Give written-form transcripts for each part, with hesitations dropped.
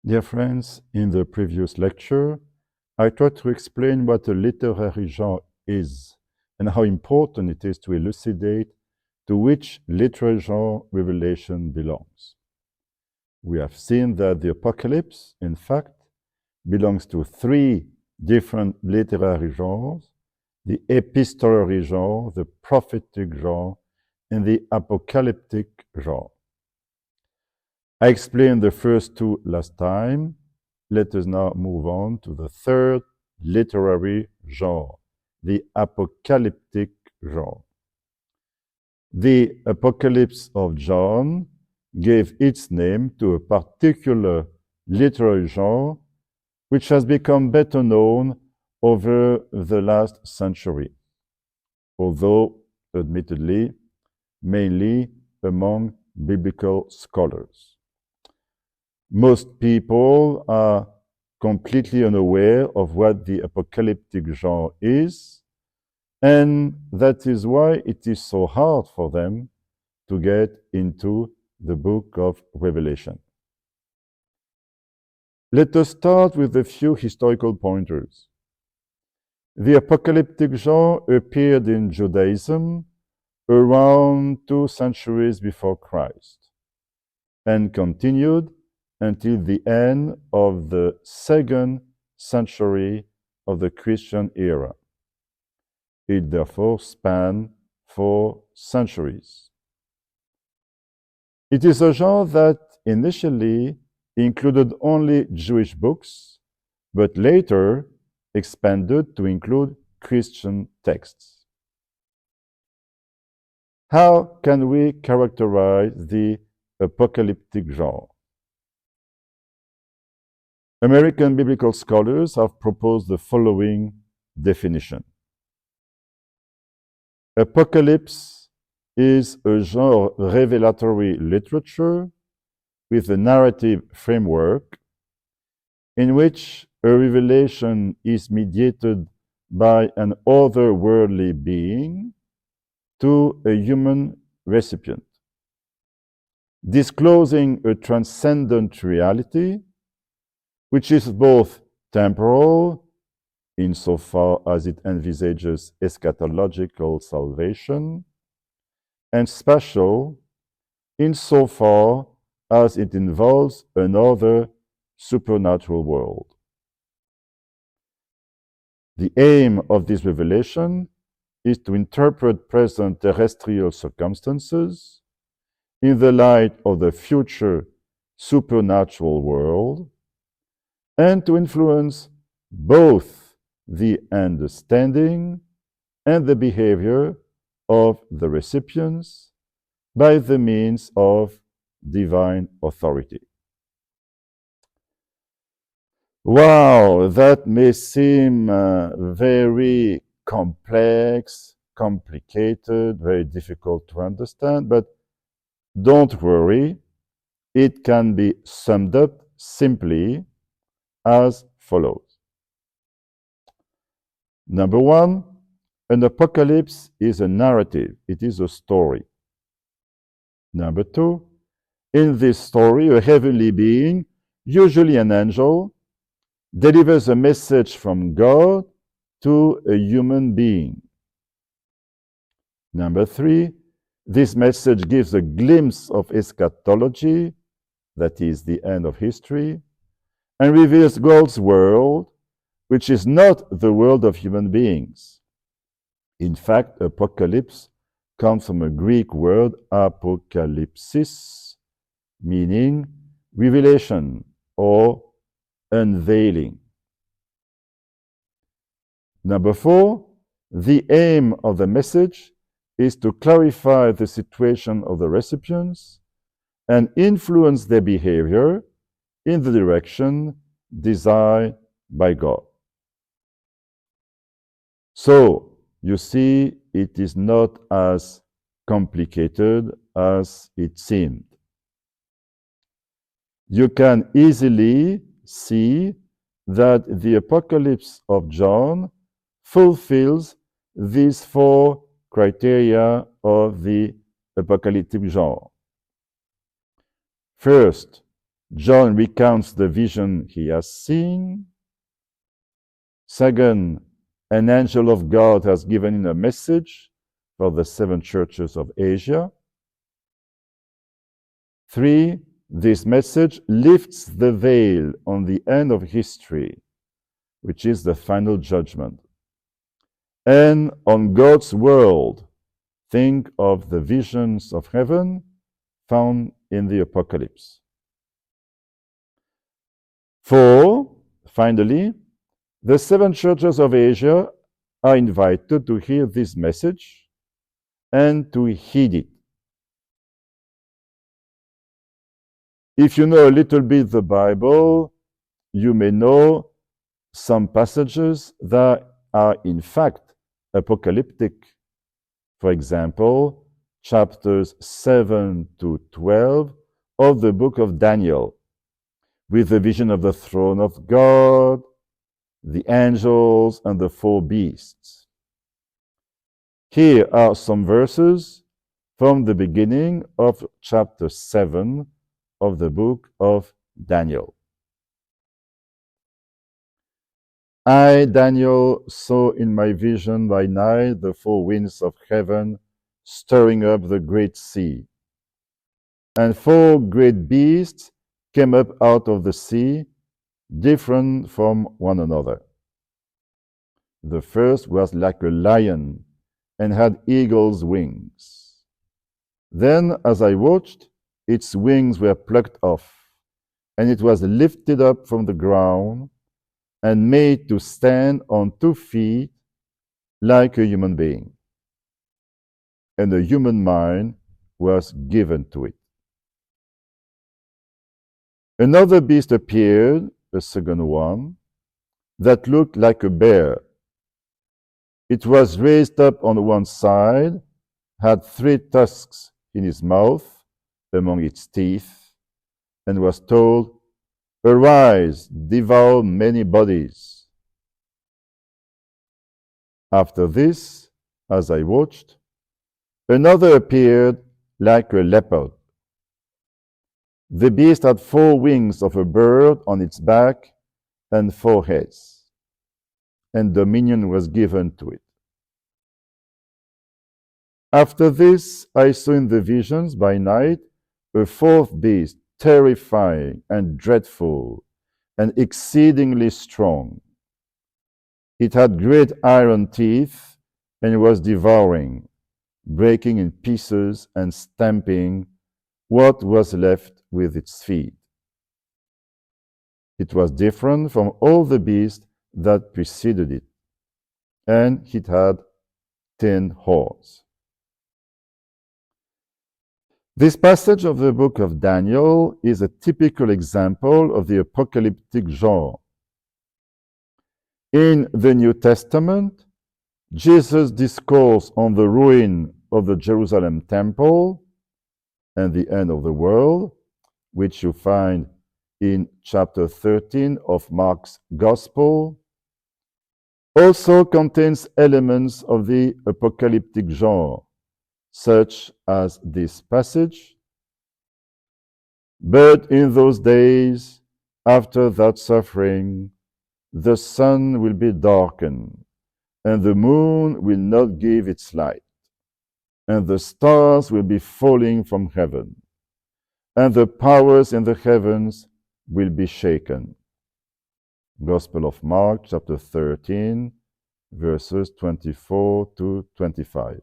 Dear friends, in the previous lecture, I tried to explain what a literary genre is and how important it is to elucidate to which literary genre Revelation belongs. We have seen that the Apocalypse, in fact, belongs to three different literary genres: the epistolary genre, the prophetic genre, and the apocalyptic genre. I explained the first two last time. Let us now move on to the third literary genre, the apocalyptic genre. The Apocalypse of John gave its name to a particular literary genre which has become better known over the last century, although admittedly mainly among biblical scholars. Most people are completely unaware of what the apocalyptic genre is, and that is why it is so hard for them to get into the book of Revelation. Let us start with a few historical pointers. The apocalyptic genre appeared in Judaism around 2 centuries before Christ and continued until the end of the 2nd century of the Christian era. It therefore spanned 4 centuries. It is a genre that initially included only Jewish books, but later expanded to include Christian texts. How can we characterize the apocalyptic genre? American biblical scholars have proposed the following definition. Apocalypse is a genre revelatory literature with a narrative framework in which a revelation is mediated by an otherworldly being to a human recipient, disclosing a transcendent reality which is both temporal, insofar as it envisages eschatological salvation, and spatial, insofar as it involves another supernatural world. The aim of this revelation is to interpret present terrestrial circumstances in the light of the future supernatural world, and to influence both the understanding and the behavior of the recipients by the means of divine authority. Wow, that may seem very complex, complicated, very difficult to understand, but don't worry, it can be summed up simply as follows. Number one, an apocalypse is a narrative, it is a story. Number two, in this story, a heavenly being, usually an angel, delivers a message from God to a human being. Number three, this message gives a glimpse of eschatology, that is the end of history, and reveals God's world, which is not the world of human beings. In fact, apocalypse comes from a Greek word, apokalypsis, meaning revelation or unveiling. Number four, the aim of the message is to clarify the situation of the recipients and influence their behavior in the direction desired by God. So, you see, it is not as complicated as it seemed. You can easily see that the Apocalypse of John fulfills these 4 criteria of the apocalyptic genre. First, John recounts the vision he has seen. Second, an angel of God has given him a message for the 7 churches of Asia. 3, this message lifts the veil on the end of history, which is the final judgment. And on God's world, think of the visions of heaven found in the Apocalypse. 4, finally, the 7 churches of Asia are invited to hear this message and to heed it. If you know a little bit the Bible, you may know some passages that are in fact apocalyptic. For example, chapters 7 to 12 of the book of Daniel, with the vision of the throne of God, the angels, and the 4 beasts. Here are some verses from the beginning of chapter 7 of the book of Daniel. I, Daniel, saw in my vision by night the 4 winds of heaven stirring up the great sea. And 4 great beasts came up out of the sea, different from one another. The first was like a lion and had eagle's wings. Then, as I watched, its wings were plucked off, and it was lifted up from the ground and made to stand on 2 feet like a human being. And a human mind was given to it. Another beast appeared, a second one, that looked like a bear. It was raised up on one side, had 3 tusks in its mouth among its teeth, and was told, "Arise, devour many bodies." After this, as I watched, another appeared like a leopard. The beast had 4 wings of a bird on its back and 4 heads, and dominion was given to it. After this, I saw in the visions by night a 4th beast, terrifying and dreadful and exceedingly strong. It had great iron teeth and was devouring, breaking in pieces and stamping what was left with its feet. It was different from all the beasts that preceded it, and it had 10 horns. This passage of the book of Daniel is a typical example of the apocalyptic genre. In the New Testament, Jesus' discourse on the ruin of the Jerusalem temple and the end of the world, which you find in chapter 13 of Mark's Gospel, also contains elements of the apocalyptic genre, such as this passage. But in those days, after that suffering, the sun will be darkened, and the moon will not give its light, and the stars will be falling from heaven, and the powers in the heavens will be shaken. Gospel of Mark, chapter 13, verses 24 to 25.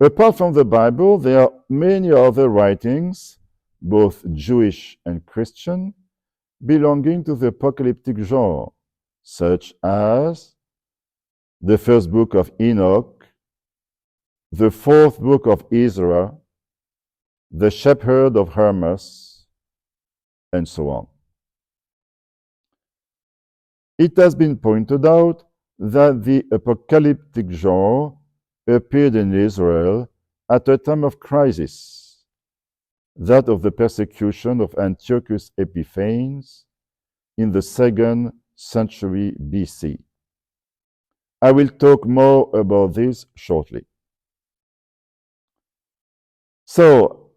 Apart from the Bible, there are many other writings, both Jewish and Christian, belonging to the apocalyptic genre, such as the 1st book of Enoch, the 4th book of Ezra, the Shepherd of Hermas, and so on. It has been pointed out that the apocalyptic genre appeared in Israel at a time of crisis, that of the persecution of Antiochus Epiphanes in the 2nd century BC. I will talk more about this shortly. So,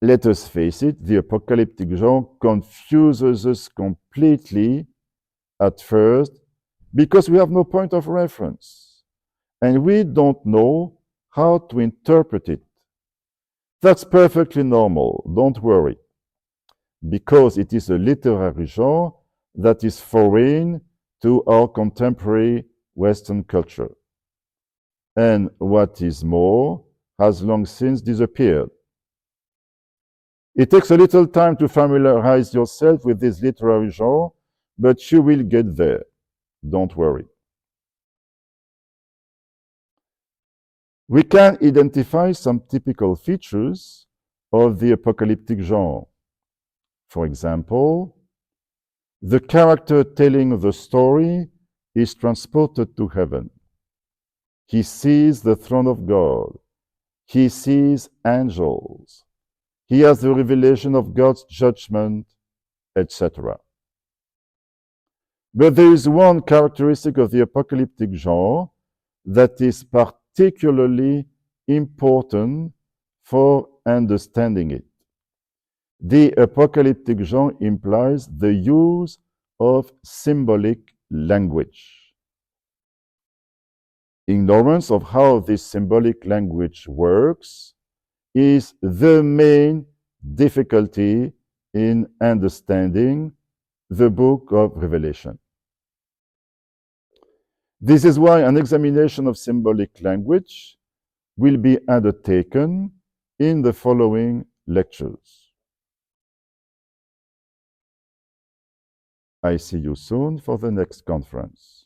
let us face it, the apocalyptic genre confuses us completely at first because we have no point of reference and we don't know how to interpret it. That's perfectly normal, don't worry, because it is a literary genre that is foreign to our contemporary Western culture. And what is more, has long since disappeared. It takes a little time to familiarize yourself with this literary genre, but you will get there. Don't worry. We can identify some typical features of the apocalyptic genre. For example, the character telling the story is transported to heaven. He sees the throne of God. He sees angels. He has the revelation of God's judgment, etc. But there is one characteristic of the apocalyptic genre that is particularly important for understanding it. The apocalyptic genre implies the use of symbolic language. Ignorance of how this symbolic language works is the main difficulty in understanding the book of Revelation. This is why an examination of symbolic language will be undertaken in the following lectures. I see you soon for the next conference.